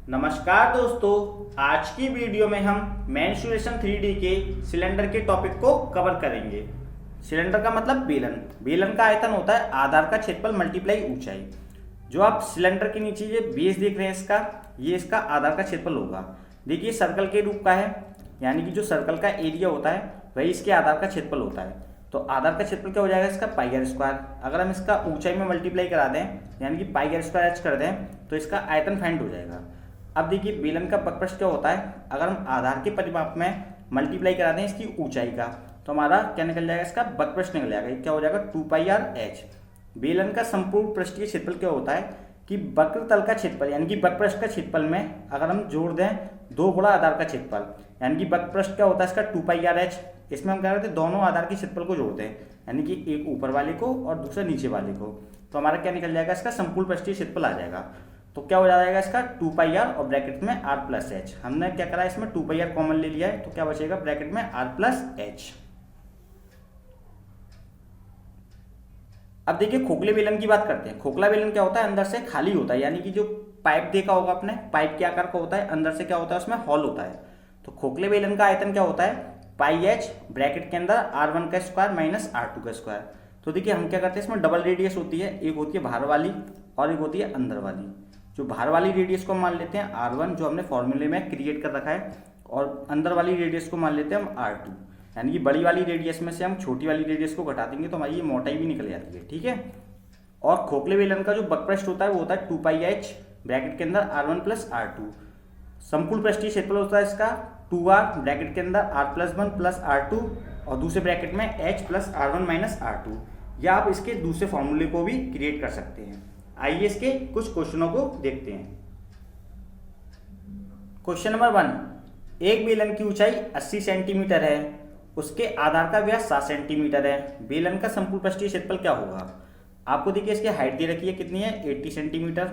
नमस्कार दोस्तों, आज की वीडियो में हम मेंस्ट्रुएशन 3D के सिलेंडर के टॉपिक को कवर करेंगे। सिलेंडर का मतलब बेलन। बेलन का आयतन होता है आधार का क्षेत्रफल मल्टीप्लाई ऊंचाई। जो आप सिलेंडर के नीचे ये बेस देख रहे हैं इसका, ये इसका आधार का क्षेत्रफल होगा। देखिए सर्कल के रूप का है, यानी कि जो सर्कल का एरिया होता है वही इसके आधार का क्षेत्रफल होता है। तो आधार का क्षेत्रफल क्या हो जाएगा इसका पाई आर स्क्वायर। अगर हम इसका ऊंचाई में मल्टीप्लाई करा दें, यानी कि पाई आर स्क्वायर एच कर दें, तो इसका आयतन फाइंड हो जाएगा। अब देखिए बेलन का बकपृष्ठ क्या होता है, अगर हम आधार के परिमाप में मल्टीप्लाई करा दें इसकी ऊंचाई का, तो हमारा क्या निकल जाएगा, इसका बकपृष्ठ निकल जाएगा। ये क्या हो जाएगा 2 पाई आर एच। बेलन का संपूर्ण पृष्ठीय क्षेत्रफल क्या होता है कि वक्र तल का क्षेत्रफल यानी कि बकपृष्ठ का क्षेत्रफल में अगर हम जोड़ दें 2 गुणा आधार का क्षेत्रफल, यानी कि बकपृष्ठ क्या होता है इसका 2 पाई आर एच। इसमें हम क्या करते हैं, दोनों आधार के क्षेत्रफल को जोड़ते हैं, यानी कि एक ऊपर वाले को और दूसरा नीचे वाले को। तो हमारा क्या निकल जाएगा, इसका संपूर्ण पृष्ठीय क्षेत्रफल आ जाएगा। तो क्या हो जाएगा इसका 2 पाई आर और ब्रैकेट में आर प्लस एच। हमने क्या करा है इसमें 2 पाई आर कॉमन ले लिया है, तो क्या बचेगा ब्रैकेट में आर प्लस एच। अब देखिए खोखले बेलन की बात करते हैं। खोखला बेलन क्या होता है, अंदर से खाली होता है, यानी कि जो पाइप देखा होगा आपने, पाइप के आकार का होता है, अंदर से क्या होता है उसमें हॉल होता है। तो खोखले बेलन का आयतन क्या होता है पाई एच, ब्रैकेट के अंदर R1 का स्क्वायर माइनस R2 का स्क्वायर। तो देखिए हम क्या करते हैं, इसमें डबल रेडियस होती है, एक होती है बाहर वाली और एक होती है अंदर वाली। जो बाहर वाली रेडियस को मान लेते हैं R1 जो हमने फॉर्मूले में क्रिएट कर रखा है, और अंदर वाली रेडियस को मान लेते हैं हम R2, यानी कि बड़ी वाली रेडियस में से हम छोटी वाली रेडियस को घटा देंगे तो हमारी ये मोटाई भी निकल जाती है, ठीक है। और खोखले बेलन का जो बकपृष्ठ होता है वो होता है 2 पाई एच, ब्रैकेट के अंदर R1 प्लस R2। संपूर्ण पृष्ठीय क्षेत्रफल होता है इसका 2r, ब्रैकेट के अंदर R प्लस 1 प्लस R2 और दूसरे ब्रैकेट में H plus R1 minus R2। या आप इसके दूसरे फॉर्मूले को भी क्रिएट कर सकते हैं। आइए इसके कुछ क्वेश्चनों को देखते हैं। क्वेश्चन नंबर 1, एक बेलन की ऊंचाई 80 सेंटीमीटर है, उसके आधार का व्यास 7 सेंटीमीटर है। बेलन का संपूर्ण पृष्ठीय क्षेत्रफल क्या होगा। आपको देखिए इसकी हाइट दे रखी है कितनी है 80 सेंटीमीटर,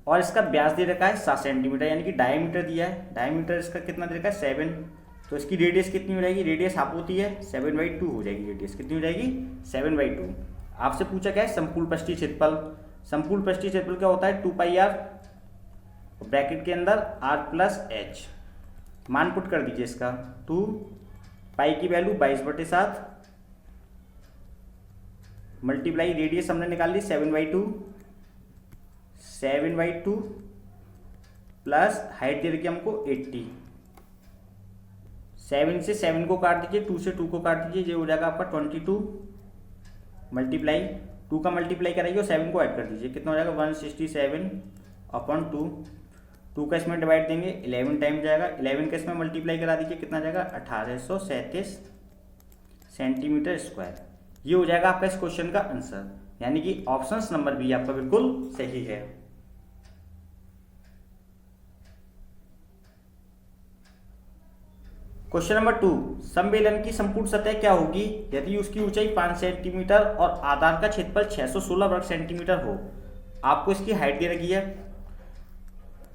और इसका व्यास दे रखा है 7 सेंटीमीटर, यानी कि डायमीटर दिया है। डायमीटर इसका कितना दे रखा है 7। तो इसकी रेडियस कितनी हो जाएगी, रेडियस हाफ होती है 7/2 हो जाएगी। रेडियस कितनी हो जाएगी 7/2। आपसे पूछा क्या है संपूर्ण पृष्ठीय क्षेत्रफल। संपूर्ण पृष्ठीय क्षेत्रफल क्या होता है 2 पाई आर, ब्रैकेट के अंदर R प्लस एच। मान पुट कर दीजिए इसका 2 पाई की वैल्यू 22/7 मल्टीप्लाई रेडियस हमने निकाल ली 7/2 प्लस हाइट दे रखी हमको 80। 7 से 7 को काट दीजिए, 2 से 2 को काट दीजिए, ये हो जाएगा आपका 22 मल्टीप्लाई 2 का मल्टीप्लाई कराइए और 7 को ऐड कर दीजिए, कितना हो जाएगा 167/2। 2 का इसमें डिवाइड देंगे 11 टाइम जाएगा, 11 का इसमें मल्टीप्लाई करा दीजिए, कितना जाएगा 1837 सेंटीमीटर स्क्वायर। ये हो जाएगा आपका इस क्वेश्चन का आंसर, यानी कि ऑप्शन नंबर बी आपका बिल्कुल सही है। क्वेश्चन नंबर 2, समबेलन की संपूर्ण सतह क्या होगी यदि उसकी ऊंचाई 5 सेंटीमीटर और आधार का क्षेत्रफल 616 वर्ग सेंटीमीटर हो। आपको इसकी हाइट दे रखी है,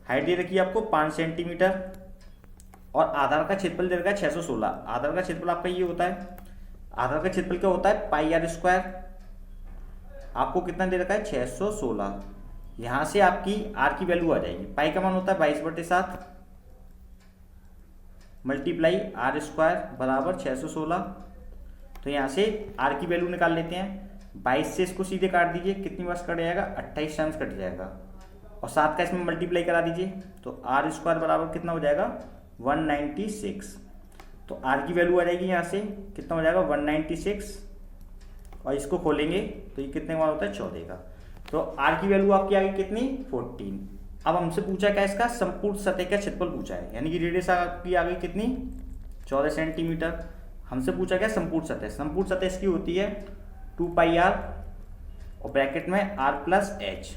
हाइट दे रखी है आपको 5 सेंटीमीटर और आधार का क्षेत्रफल दे रखा है 616। आधार का क्षेत्रफल आपका ये होता है, आधार का क्षेत्रफल क्या होता है पाई आर स्क्वायर। आपको कितना दे रखा है 616। यहां से आपकी आर की वैल्यू आ जाएगी, पाई का मान होता है 22/7 मल्टीप्लाई आर स्क्वायर बराबर 616। तो यहाँ से आर की वैल्यू निकाल लेते हैं, 22 से इसको सीधे काट दीजिए, कितनी बार कट जाएगा 28 टाइम्स कट जाएगा, और 7 का इसमें मल्टीप्लाई करा दीजिए, तो आर स्क्वायर बराबर कितना हो जाएगा 196। तो आर की वैल्यू आ जाएगी यहाँ से कितना हो जाएगा 196, और इसको खोलेंगे तो ये कितने का मान होता है 14 का। तो आर की वैल्यू आपकी आ गई कितनी 14। अब हमसे पूछा क्या इसका संपूर्ण सतह का क्षेत्रफल पूछा है, यानी कि रेडियस आपकी आ गई कितनी 14 सेंटीमीटर। हमसे पूछा क्या संपूर्ण सतह। संपूर्ण सतह इसकी होती है 2 पाई आर और ब्रैकेट में R प्लस एच।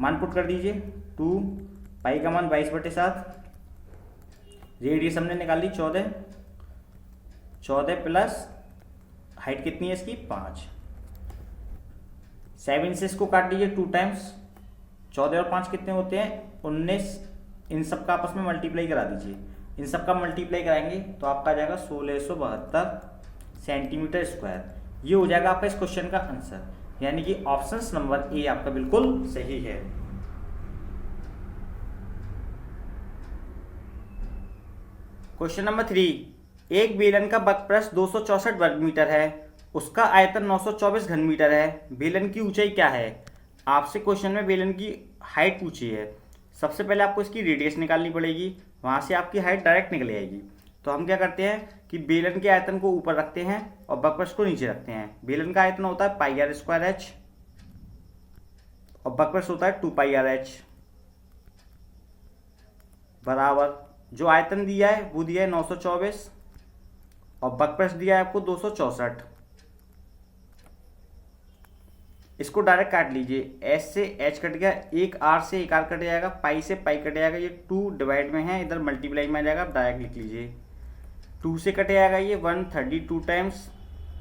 मान पुट कर दीजिए 2 पाई का मान 22/7, रेडियस हमने निकाल ली 14 प्लस हाइट कितनी है इसकी 5। 7 से इसको काट लीजिए 2 टाइम्स, 14 और 5 कितने होते हैं 19। इन सब का आपस में मल्टीप्लाई करा दीजिए, इन सब का मल्टीप्लाई कराएंगे तो आपका आ जाएगा 1672 सेंटीमीटर स्क्वायर। ये हो जाएगा आपका इस क्वेश्चन का आंसर, यानी कि ऑप्शन नंबर ए आपका बिल्कुल सही है। क्वेश्चन नंबर 3, एक बेलन का बकप्रस्थ 264 वर्ग मीटर है, उसका आयतन 924 घन मीटर है, बेलन की ऊंचाई क्या है। आपसे क्वेश्चन में बेलन की हाइट पूछी है। सबसे पहले आपको इसकी रेडियस निकालनी पड़ेगी, वहां से आपकी हाइट डायरेक्ट निकल आएगी। तो हम क्या करते हैं कि बेलन के आयतन को ऊपर रखते हैं और बकप्रस्थ को नीचे रखते हैं। बेलन का आयतन होता है पाई आर स्क्वायर एच और बकप्रस्थ होता है 2 पाई आर एच, बराबर जो आयतन दिया है वो दिया है 924 और बकप्रस्थ दिया है आपको 264। इसको डायरेक्ट काट लीजिए, एस से एच कट गया, एक आर से एक आर कट जाएगा, पाई से पाई कट जाएगा, ये 2 डिवाइड में है, इधर मल्टीप्लाई में आ जाएगा। आप डायरेक्ट लिख लीजिए, 2 से कट जाएगा ये 132 टाइम्स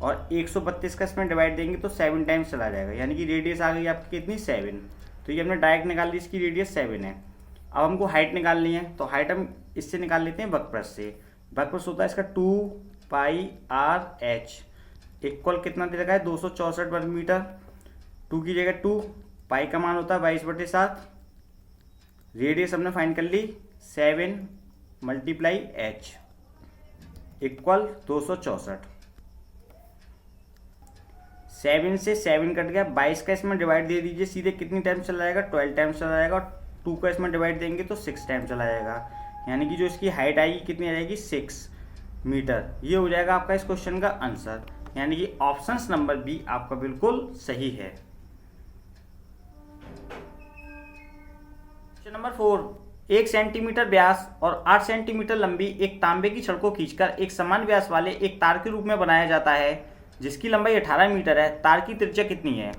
और 132 का इसमें डिवाइड देंगे तो 7 टाइम्स चला जाएगा, यानी कि रेडियस आ गई आपकी कितनी 7। तो ये हमने डायरेक्ट निकाल ली, इसकी रेडियस 7 है। अब हमको हाइट निकालनी है, तो हाइट हम इससे निकाल लेते हैं बकप्रस्थ से। बकप्रस्थ होता है इसका 2 पाई आर एच इक्वल कितना दे रखा है 264 वर्ग मीटर। 2 की जगह 2, पाई का मान होता है 22/7, रेडियस हमने फाइंड कर ली 7 मल्टीप्लाई एच इक्वल 264। 7 से 7 कट गया, 22 का इसमें डिवाइड दे दीजिए सीधे, कितनी टाइम चला जाएगा 12 टाइम्स चला जाएगा, और 2 का इसमें डिवाइड देंगे तो 6 टाइम चला जाएगा, यानी कि जो इसकी हाइट आएगी कितनी आ जाएगी 6 मीटर। ये हो जाएगा आपका इस क्वेश्चन का आंसर, यानी कि ऑप्शन नंबर बी आपका बिल्कुल सही है। क्वेश्चन नंबर 4, 1 सेंटीमीटर व्यास और 8 सेंटीमीटर लंबी एक तांबे की छड़ को खींचकर एक समान व्यास वाले एक तार के रूप में बनाया जाता है जिसकी लंबाई 18 मीटर है। तार की त्रिज्या कितनी है।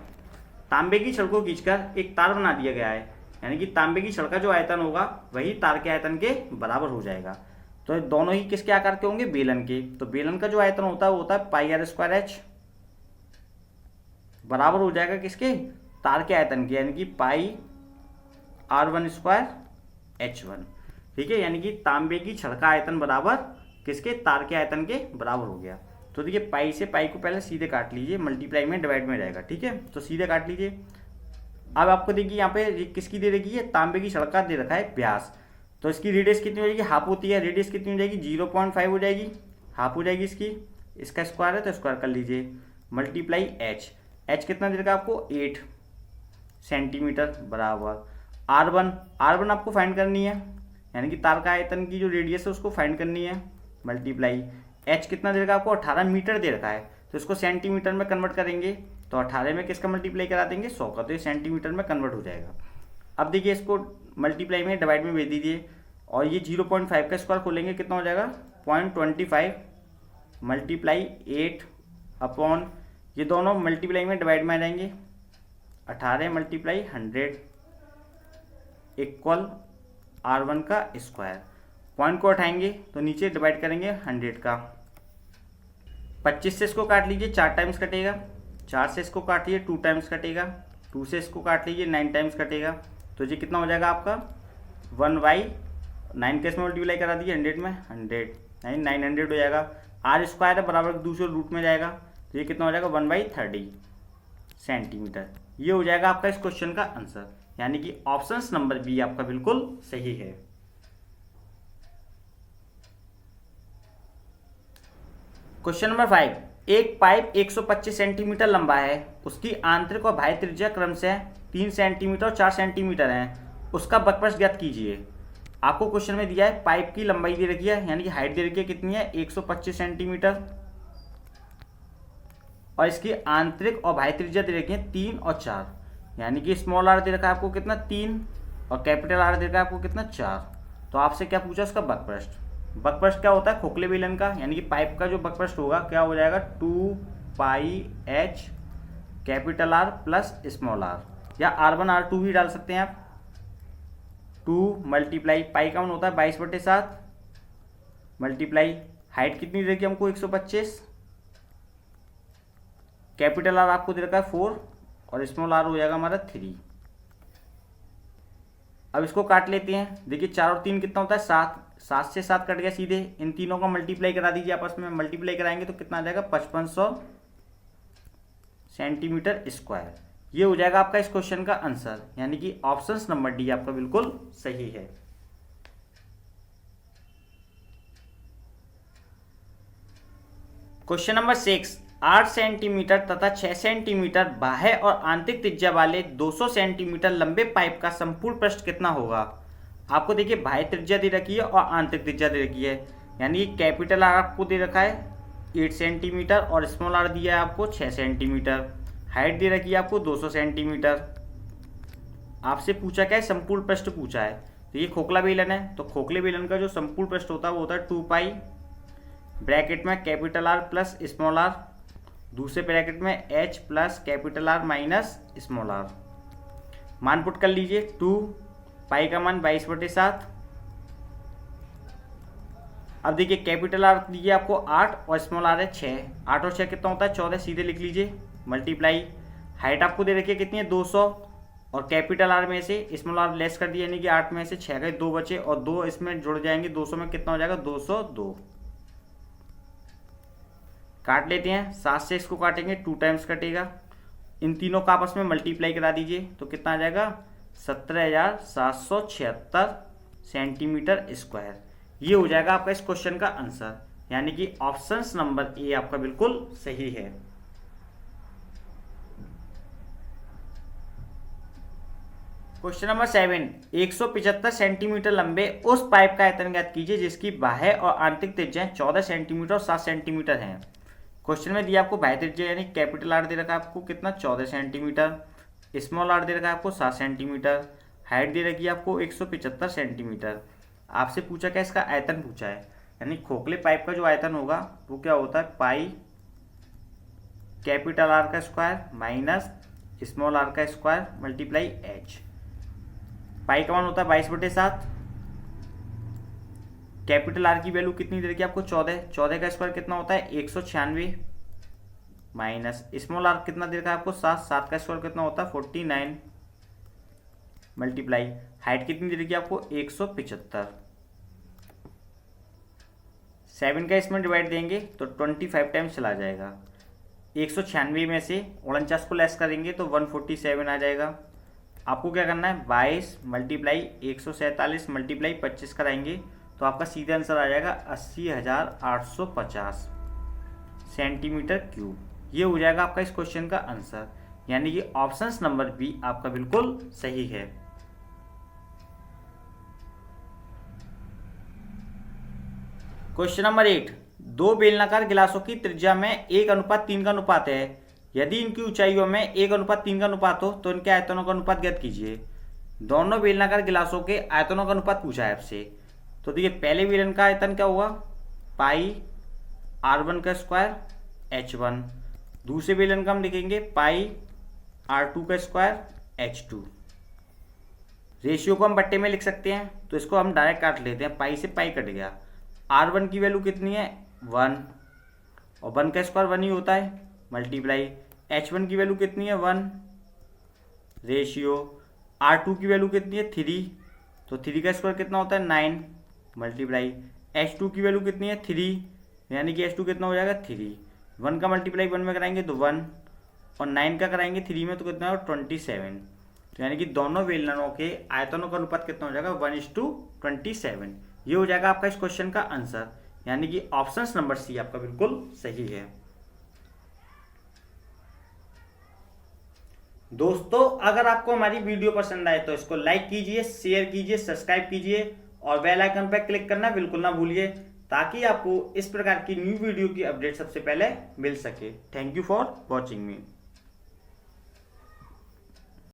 तांबे की छड़ को खींचकर एक तार बना दिया गया है, यानी कि तांबे की छड़ का जो आयतन होगा वही तार के आयतन के बराबर हो जाएगा। तो दोनों ही किसके आकार के होंगे, बेलन के। तो बेलन का जो आयतन होता है वो होता है पाई आर स्क्वायर एच, बराबर हो जाएगा किसके, तार के आयतन के, यानी कि पाई R1 स्क्वायर H1। ठीक है, यानी कि तांबे की छड़ का आयतन बराबर किसके, तार के आयतन के बराबर हो गया। तो देखिए पाई से पाई को पहले सीधे काट लीजिए, मल्टीप्लाई में डिवाइड में रहेगा। ठीक है, तो सीधे काट लीजिए। अब आपको देखिए यहाँ पे किसकी दे रखी है, तांबे की छड़ का दे रखा है व्यास, तो इसकी रेडियस कितनी हो जाएगी, हाफ होती है, रेडियस कितनी हो जाएगी 0.5 हो जाएगी, हाफ हो जाएगी इसकी। इसका स्क्वायर है तो स्क्वायर कर लीजिए, मल्टीप्लाई एच, एच कितना दे रखा है आपको 8 सेंटीमीटर, बराबर R1 आपको फाइंड करनी है, यानी कि तार का आयतन की जो रेडियस है उसको फाइंड करनी है, मल्टीप्लाई एच कितना दे रखा है आपको 18 मीटर दे रखा है, तो इसको सेंटीमीटर में कन्वर्ट करेंगे तो 18 में किसका मल्टीप्लाई करा देंगे 100 का, तो ये सेंटीमीटर में कन्वर्ट हो जाएगा। अब देखिए इसको मल्टीप्लाई में डिवाइड में भेज दीजिए और ये 0.5 का स्क्वायर खोलेंगे कितना हो जाएगा 0.25 मल्टीप्लाई 8 अपॉन, ये दोनों मल्टीप्लाई में डिवाइड में आ जाएंगे, 18 मल्टीप्लाई 100 इक्वल R1 का स्क्वायर। पॉइंट को उठाएंगे तो नीचे डिवाइड करेंगे 100 का, 25 से इसको काट लीजिए 4 टाइम्स कटेगा, 4 से इसको काट लीजिए 2 टाइम्स कटेगा, 2 से इसको काट लीजिए 9 टाइम्स कटेगा, तो ये कितना हो जाएगा आपका 1/9 के इसमें मल्टीप्लाई करा दीजिए 100 में, 900 हो जाएगा। R स्क्वायर है बराबर दूसरे रूट में जाएगा, तो ये कितना हो जाएगा 1/30 सेंटीमीटर। ये हो जाएगा आपका इस क्वेश्चन का आंसर, यानी कि ऑप्शन नंबर बी आपका बिल्कुल सही है। क्वेश्चन नंबर 5, एक पाइप 125 सेंटीमीटर लंबा है, उसकी आंतरिक और बाह्य त्रिज्या क्रमशः 3 सेंटीमीटर और 4 सेंटीमीटर है, उसका बकप्रस्थ ज्ञात कीजिए। आपको क्वेश्चन में दिया है पाइप की लंबाई दे रखी है, यानी कि हाइट दे रखी है कितनी है 125 सेंटीमीटर, और इसकी आंतरिक और बाह्य त्रिज्या दे रखी है 3 और 4, यानी कि स्मॉल आर दे रखा है आपको कितना 3 और कैपिटल आर दे रखा है आपको कितना 4। तो आपसे क्या पूछा उसका बकप्रस्थ। बकप्रस्थ क्या होता है खोखले बेलन का, यानी कि पाइप का जो बकप्रस्थ होगा क्या हो जाएगा 2 pi H capital R plus small R, या R1 R2 भी डाल सकते हैं आप। 2 मल्टीप्लाई पाई का मान होता है 22/7 मल्टीप्लाई हाइट कितनी दे रखी है हमको 125, कैपिटल आर आपको दे रखा है 4 और स्मॉल आर हो जाएगा हमारा 3। अब इसको काट लेते हैं, देखिए 4 और 3 कितना होता है 7, 7 से 7 कट गया सीधे, इन तीनों का मल्टीप्लाई करा दीजिए आपस में, मल्टीप्लाई कराएंगे तो कितना आ जाएगा 5500 सेंटीमीटर स्क्वायर। ये हो जाएगा आपका इस क्वेश्चन का आंसर, यानी कि ऑप्शन नंबर डी आपका बिल्कुल सही है। क्वेश्चन नंबर 6, 8 सेंटीमीटर तथा 6 सेंटीमीटर बाह्य और आंतरिक त्रिज्या वाले 200 सेंटीमीटर लंबे पाइप का संपूर्ण पृष्ठ कितना होगा। आपको देखिए बाह्य त्रिज्या दे रखी है और आंतरिक त्रिज्या दे रखी है, यानी कि कैपिटल आर आपको दे रखा है 8 सेंटीमीटर और स्मॉल आर दिया है आपको 6 सेंटीमीटर। हाइट दे रखी है आपको 200 सेंटीमीटर। आपसे पूछा क्या है, संपूर्ण पृष्ठ पूछा है। तो ये खोखला बेलन है, तो खोखले बेलन का जो संपूर्ण पृष्ठ होता है वो होता है 2 पाई ब्रैकेट में capital R plus small R, दूसरे ब्रैकेट में H plus capital R minus small R. मान पुट कर लीजिए, 2 पाई का मान 22/7। अब देखिए कैपिटल आर दीजिए आपको 8 और स्मॉल आर है 6। 8 और 6 कितना होता है 14, सीधे लिख लीजिए मल्टीप्लाई। हाइट आपको दे रखी है कितनी है 200 और कैपिटल आर में से स्मॉल आर लेस कर दिया, यानी कि 8 में से 6 गए 2 बचे और 2 इसमें जुड़ जाएंगे 200 में, कितना हो जाएगा 202। काट लेते हैं, 7 से इसको काटेंगे 2 टाइम्स कटेगा। इन तीनों का आपस में मल्टीप्लाई करा दीजिए तो कितना आ जाएगा 17,776 सेंटीमीटर स्क्वायर। ये हो जाएगा आपका इस क्वेश्चन का आंसर, यानी कि ऑप्शन नंबर ए आपका बिल्कुल सही है। क्वेश्चन नंबर 7, 175 सेंटीमीटर लंबे उस पाइप का आयतन ज्ञात कीजिए जिसकी बाह्य और आंतरिक त्रिज्या 14 सेंटीमीटर और 7 सेंटीमीटर है। क्वेश्चन में दिया आपको बाह्य त्रिज्या यानी कैपिटल आर दे रखा है आपको कितना 14 सेंटीमीटर, स्मॉल आर दे रखा है आपको 7 सेंटीमीटर, हाइट दे रखी है आपको 175 सेंटीमीटर। आपसे पूछा क्या, इसका आयतन पूछा है, यानी खोखले पाइप का जो आयतन होगा वो क्या होता है पाई कैपिटल आर का स्क्वायर माइनस स्मॉल आर का स्क्वायर मल्टीप्लाई एच। पाई का मान होता है 22/7। कैपिटल आर की वैल्यू कितनी दे रखी है आपको 14, 14 का स्क्वायर कितना होता है 196 माइनस स्मॉल आर कितना दे रखा है आपको 7, 7 का स्क्वायर कितना होता है 49 मल्टीप्लाई हाइट कितनी दे रखी है आपको 175। 7 का इसमें डिवाइड देंगे तो 25 टाइम्स चला जाएगा। 196 में से 49 को लेस करेंगे तो 147 आ जाएगा। आपको क्या करना है 22 मल्टीप्लाई 147 मल्टीप्लाई 25 कराएंगे तो आपका सीधा आंसर आ जाएगा 80,850 सेंटीमीटर क्यूब। ये हो जाएगा आपका इस क्वेश्चन का आंसर, यानी कि ऑप्शन नंबर बी आपका बिल्कुल सही है। क्वेश्चन नंबर 8, 2 बेलनाकार गिलासों की त्रिज्या में 1:3 का अनुपात है। यदि इनकी ऊंचाइयों में 1:3 का अनुपात हो तो इनके आयतनों का अनुपात ज्ञात कीजिए। दोनों बेलनाकार गिलासों के आयतनों का अनुपात पूछा है आपसे। तो देखिए पहले बेलन का आयतन क्या हुआ पाई R1 का स्क्वायर H1, दूसरे बेलन का हम लिखेंगे पाई R2 का स्क्वायर H2। रेशियो को हम बट्टे में लिख सकते हैं तो इसको हम डायरेक्ट काट लेते हैं, पाई से पाई कट गया। R1 की वैल्यू कितनी है 1 और 1 का स्क्वायर 1 ही होता है मल्टीप्लाई H1 की वैल्यू कितनी है 1 रेशियो R2 की वैल्यू कितनी है 3 तो 3 का स्क्वायर कितना होता है 9 मल्टीप्लाई H2 की वैल्यू कितनी है 3 यानी कि H2 कितना हो जाएगा 3। 1 का मल्टीप्लाई 1 में कराएंगे तो 1 और 9 का कराएंगे 3 में तो कितना होगा 27। तो यानी कि दोनों बेलनों के आयतनों का अनुपात कितना हो जाएगा 1:27। ये हो जाएगा आपका इस क्वेश्चन का आंसर, यानी कि ऑप्शन नंबर सी आपका बिल्कुल सही है। दोस्तों अगर आपको हमारी वीडियो पसंद आए तो इसको लाइक कीजिए, शेयर कीजिए, सब्सक्राइब कीजिए और बेल आइकन पर क्लिक करना बिल्कुल ना भूलिए ताकि आपको इस प्रकार की न्यू वीडियो की अपडेट सबसे पहले मिल सके। Thank you for watching me.